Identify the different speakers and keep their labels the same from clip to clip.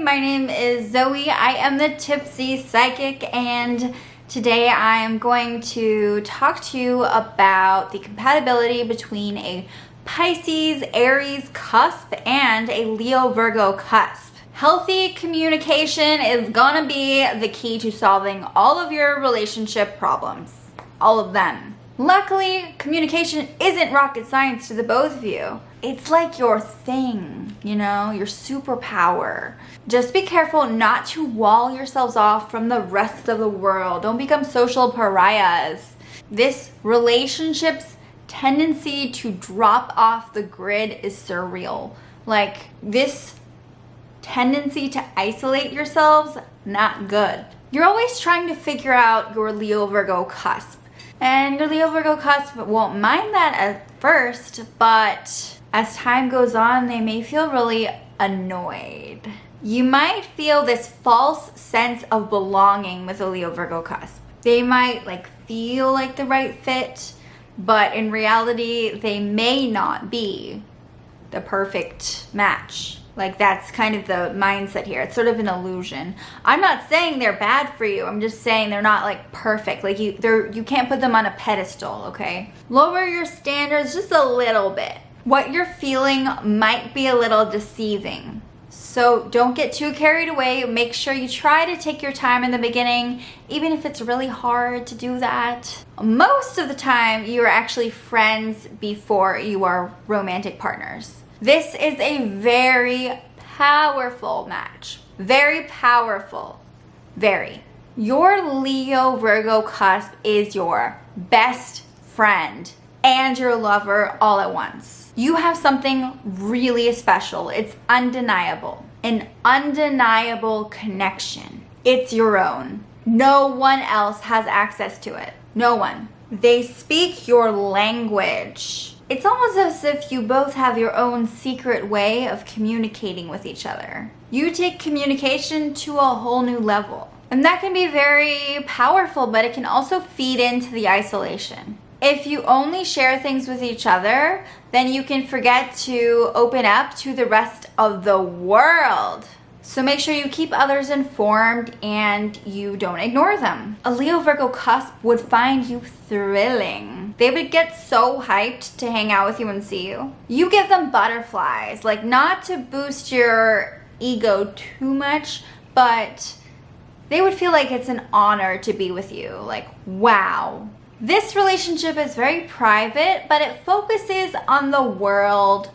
Speaker 1: my name is Zoe. I am the Tipsy Psychic, and today I am going to talk to you about the compatibility between a Pisces Aries Cusp and a Leo Virgo Cusp. Healthy communication is gonna be the key to solving all of your relationship problems. All of them. Luckily, communication isn't rocket science to the both of you. It's like your thing, you know, your superpower. Just be careful not to wall yourselves off from the rest of the world. Don't become social pariahs. This relationship's tendency to drop off the grid is surreal. Like, this tendency to isolate yourselves, not good. You're always trying to figure out your Leo Virgo cusp. And your Leo Virgo cusp won't mind that at first, but as time goes on, they may feel really annoyed. You might feel this false sense of belonging with a Leo Virgo cusp. They might feel like the right fit, but in reality, they may not be the perfect match. That's kind of the mindset here. It's sort of an illusion. I'm not saying they're bad for you. I'm just saying they're not perfect. You can't put them on a pedestal, okay? Lower your standards just a little bit. What you're feeling might be a little deceiving. So don't get too carried away. Make sure you try to take your time in the beginning, even if it's really hard to do that. Most of the time, you're actually friends before you are romantic partners. This is a very powerful match. Very powerful. Very. Your Leo Virgo cusp is your best friend and your lover all at once. You have something really special. It's undeniable. An undeniable connection. It's your own. No one else has access to it. No one. They speak your language. It's almost as if you both have your own secret way of communicating with each other. You take communication to a whole new level. And that can be very powerful, but it can also feed into the isolation. If you only share things with each other, then you can forget to open up to the rest of the world. So make sure you keep others informed and you don't ignore them. A Leo Virgo cusp would find you thrilling. They would get so hyped to hang out with you and see you. You give them butterflies, not to boost your ego too much, but they would feel like it's an honor to be with you. Wow. This relationship is very private, but it focuses on the world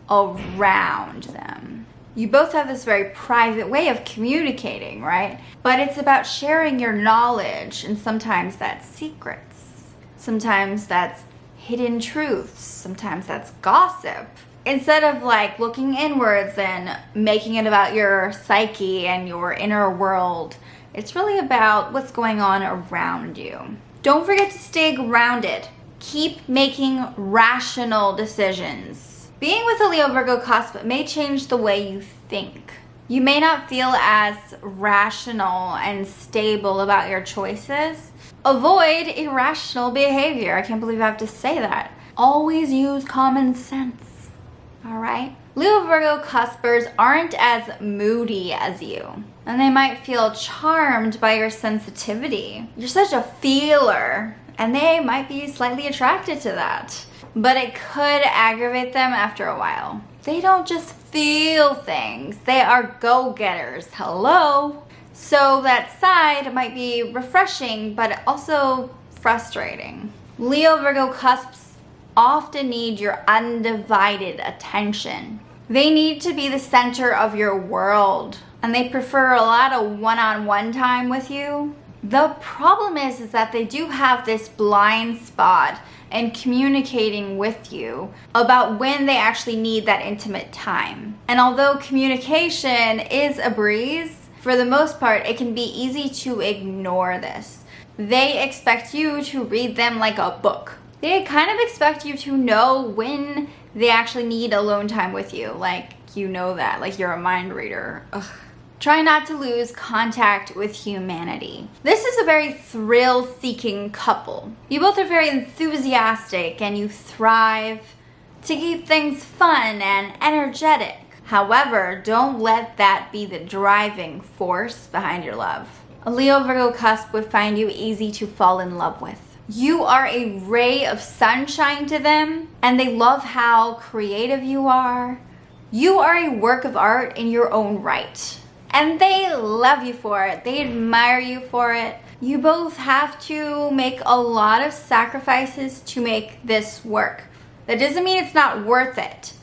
Speaker 1: around them. You both have this very private way of communicating, right? But it's about sharing your knowledge, and sometimes that's secrets. Sometimes that's hidden truths. Sometimes that's gossip. Instead of looking inwards and making it about your psyche and your inner world, it's really about what's going on around you. Don't forget to stay grounded. Keep making rational decisions. Being with a Leo Virgo cusp may change the way you think. You may not feel as rational and stable about your choices. Avoid irrational behavior. I can't believe I have to say that. Always use common sense. Alright? Leo Virgo cuspers aren't as moody as you, and they might feel charmed by your sensitivity. You're such a feeler, and they might be slightly attracted to that. But it could aggravate them after a while. They don't just feel things, they are go-getters. Hello? So that side might be refreshing, but also frustrating. Leo Virgo cusps often need your undivided attention. They need to be the center of your world, and they prefer a lot of one-on-one time with you. The problem is that they do have this blind spot in communicating with you about when they actually need that intimate time. And although communication is a breeze, for the most part, it can be easy to ignore this. They expect you to read them like a book. They kind of expect you to know when they actually need alone time with you. You know that, you're a mind reader. Ugh. Try not to lose contact with humanity. This is a very thrill-seeking couple. You both are very enthusiastic and you thrive to keep things fun and energetic. However, don't let that be the driving force behind your love. A Leo Virgo cusp would find you easy to fall in love with. You are a ray of sunshine to them, and they love how creative you are. You are a work of art in your own right, and they love you for it. They admire you for it. You both have to make a lot of sacrifices to make this work. That doesn't mean it's not worth it,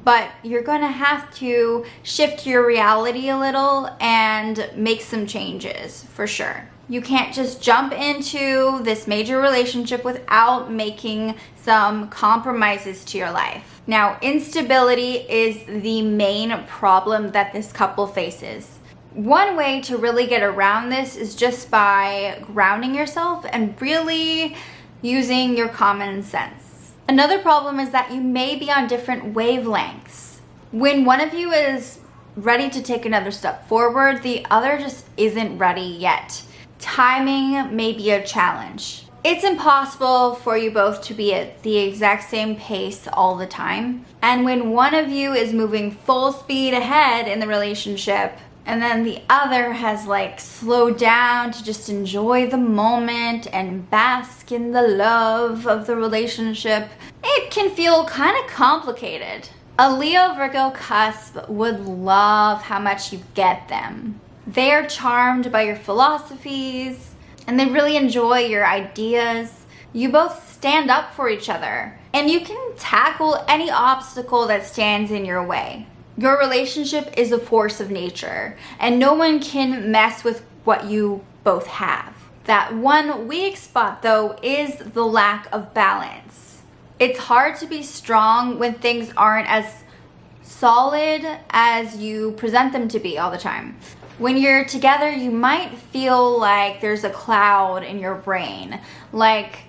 Speaker 1: but you're going to have to shift your reality a little and make some changes for sure. You can't just jump into this major relationship without making some compromises to your life. Now, instability is the main problem that this couple faces. One way to really get around this is just by grounding yourself and really using your common sense. Another problem is that you may be on different wavelengths. When one of you is ready to take another step forward, the other just isn't ready yet. Timing may be a challenge. It's impossible for you both to be at the exact same pace all the time. And when one of you is moving full speed ahead in the relationship, and then the other has slowed down to just enjoy the moment and bask in the love of the relationship, it can feel kind of complicated. A Leo Virgo cusp would love how much you get them. They are charmed by your philosophies and they really enjoy your ideas. You both stand up for each other and you can tackle any obstacle that stands in your way. Your relationship is a force of nature and no one can mess with what you both have. That one weak spot though is the lack of balance. It's hard to be strong when things aren't as solid as you present them to be all the time. When you're together, you might feel like there's a cloud in your brain, like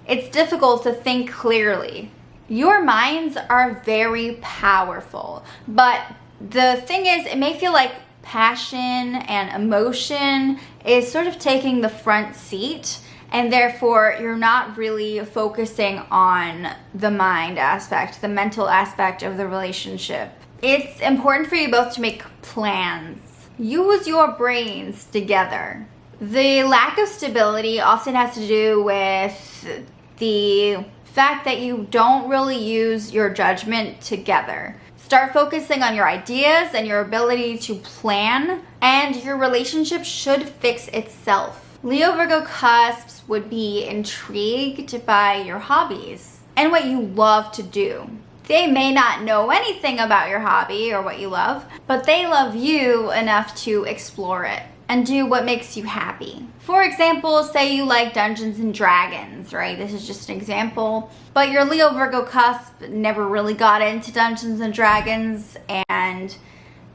Speaker 1: it's difficult to think clearly. Your minds are very powerful, but the thing is, it may feel like passion and emotion is sort of taking the front seat, and therefore you're not really focusing on the mind aspect, the mental aspect of the relationship. It's important for you both to make plans. Use your brains together. The lack of stability often has to do with the fact that you don't really use your judgment together. Start focusing on your ideas and your ability to plan, and your relationship should fix itself. Leo Virgo cusps would be intrigued by your hobbies and what you love to do. They may not know anything about your hobby or what you love, but they love you enough to explore it and do what makes you happy. For example, say you like Dungeons and Dragons, right? This is just an example. But your Leo Virgo cusp never really got into Dungeons and Dragons and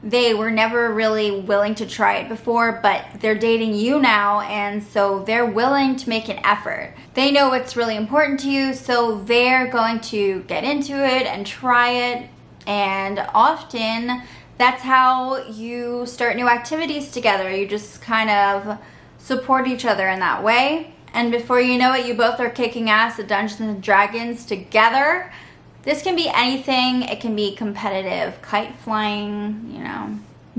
Speaker 1: they were never really willing to try it before, but they're dating you now, and so they're willing to make an effort. They know it's really important to you, so they're going to get into it and try it, and often that's how you start new activities together. You just kind of support each other in that way, and before you know it, you both are kicking ass at Dungeons and Dragons together. This can be anything. It can be competitive kite flying,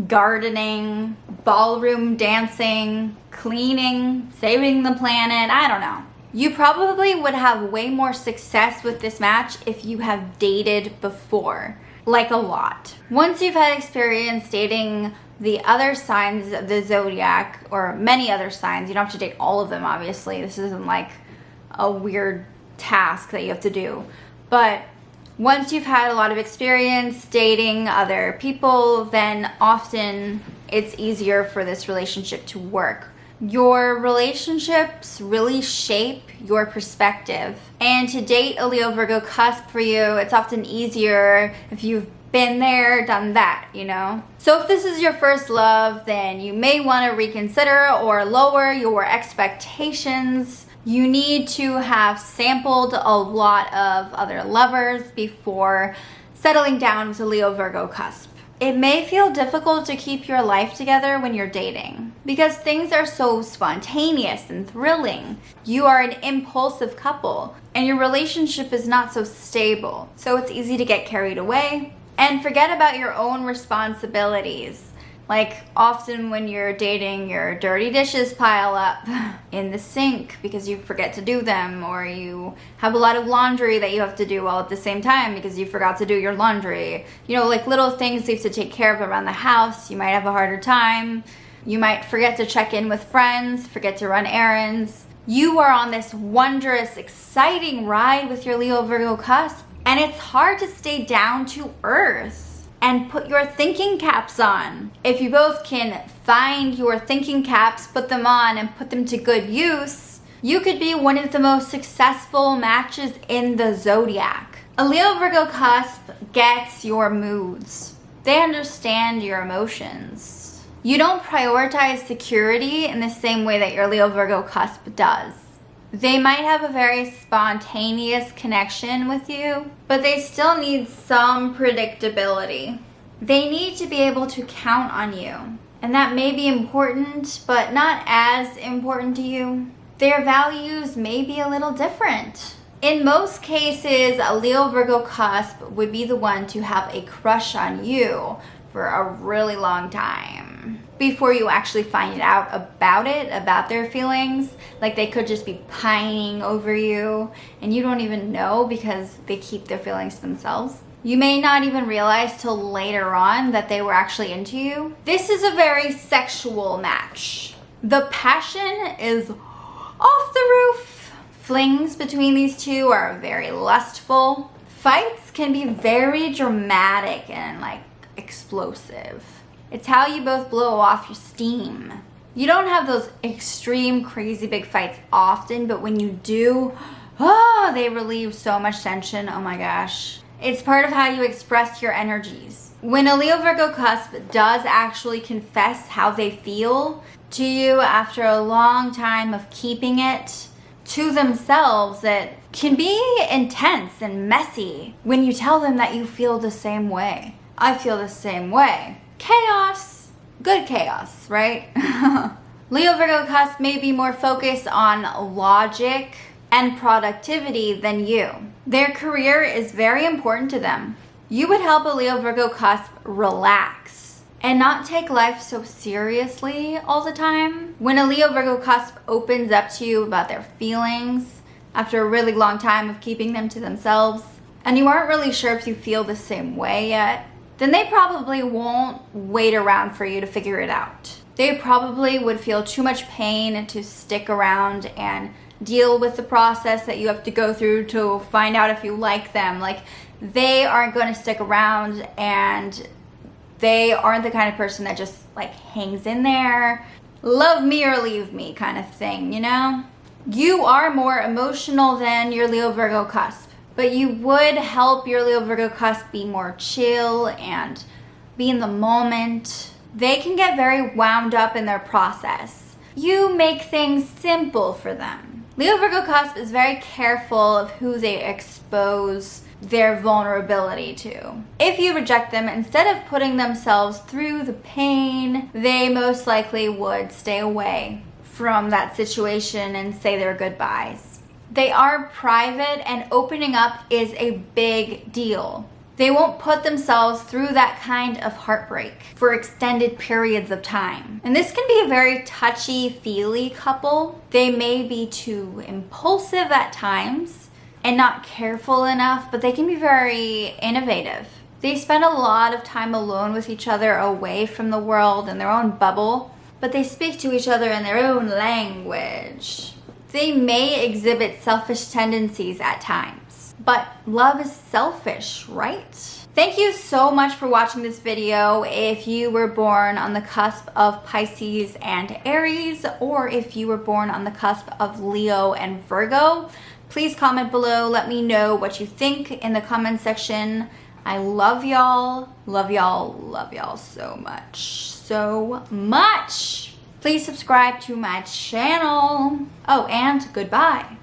Speaker 1: gardening, ballroom dancing, cleaning, saving the planet. I don't know. You probably would have way more success with this match if you have dated before, like a lot. Once you've had experience dating the other signs of the zodiac, or many other signs, you don't have to date all of them, obviously. This isn't like a weird task that you have to do. But once you've had a lot of experience dating other people, then often it's easier for this relationship to work. Your relationships really shape your perspective. And to date a Leo Virgo cusp for you, it's often easier if you've been there, done that, So if this is your first love, then you may want to reconsider or lower your expectations. You need to have sampled a lot of other lovers before settling down with a Leo Virgo cusp. It may feel difficult to keep your life together when you're dating because things are so spontaneous and thrilling. You are an impulsive couple and your relationship is not so stable. So it's easy to get carried away And forget about your own responsibilities. Like often when you're dating, your dirty dishes pile up in the sink because you forget to do them, or you have a lot of laundry that you have to do all at the same time because you forgot to do your laundry. You know, like little things you have to take care of around the house. You might have a harder time. You might forget to check in with friends, forget to run errands. You are on this wondrous, exciting ride with your Leo Virgo cusp, and it's hard to stay down to earth and put your thinking caps on. If you both can find your thinking caps, put them on, and put them to good use, you could be one of the most successful matches in the zodiac. A Leo Virgo cusp gets your moods. They understand your emotions. You don't prioritize security in the same way that your Leo Virgo cusp does. They might have a very spontaneous connection with you, but they still need some predictability. They need to be able to count on you, and that may be important, but not as important to you. Their values may be a little different. In most cases, a Leo Virgo cusp would be the one to have a crush on you for a really long time before you actually find out about their feelings. Like they could just be pining over you and you don't even know because they keep their feelings to themselves. You may not even realize till later on that they were actually into you. This is a very sexual match. The passion is off the roof. Flings between these two are very lustful. Fights can be very dramatic and like explosive. It's how you both blow off your steam. You don't have those extreme crazy big fights often, but when you do, they relieve so much tension. Oh my gosh. It's part of how you express your energies. When a Leo Virgo cusp does actually confess how they feel to you after a long time of keeping it to themselves, it can be intense and messy when you tell them that you feel the same way. I feel the same way. Chaos. Good chaos, right? Leo Virgo cusp may be more focused on logic and productivity than you. Their career is very important to them. You would help a Leo Virgo cusp relax and not take life so seriously all the time. When a Leo Virgo cusp opens up to you about their feelings after a really long time of keeping them to themselves, and you aren't really sure if you feel the same way yet, then they probably won't wait around for you to figure it out. They probably would feel too much pain to stick around and deal with the process that you have to go through to find out if you like them. Like, they aren't going to stick around, and they aren't the kind of person that just like hangs in there, love me or leave me kind of thing, you know? You are more emotional than your Leo Virgo cusp, but you would help your Leo Virgo cusp be more chill and be in the moment. They can get very wound up in their process. You make things simple for them. Leo Virgo cusp is very careful of who they expose their vulnerability to. If you reject them, instead of putting themselves through the pain, they most likely would stay away from that situation and say their goodbyes. They are private, and opening up is a big deal. They won't put themselves through that kind of heartbreak for extended periods of time. And this can be a very touchy-feely couple. They may be too impulsive at times and not careful enough, but they can be very innovative. They spend a lot of time alone with each other, away from the world in their own bubble, but they speak to each other in their own language. They may exhibit selfish tendencies at times, but love is selfish, right? Thank you so much for watching this video. If you were born on the cusp of Pisces and Aries, or if you were born on the cusp of Leo and Virgo, please comment below. Let me know what you think in the comment section. I love y'all, love y'all, love y'all so much, so much. Please subscribe to my channel. Oh, and goodbye.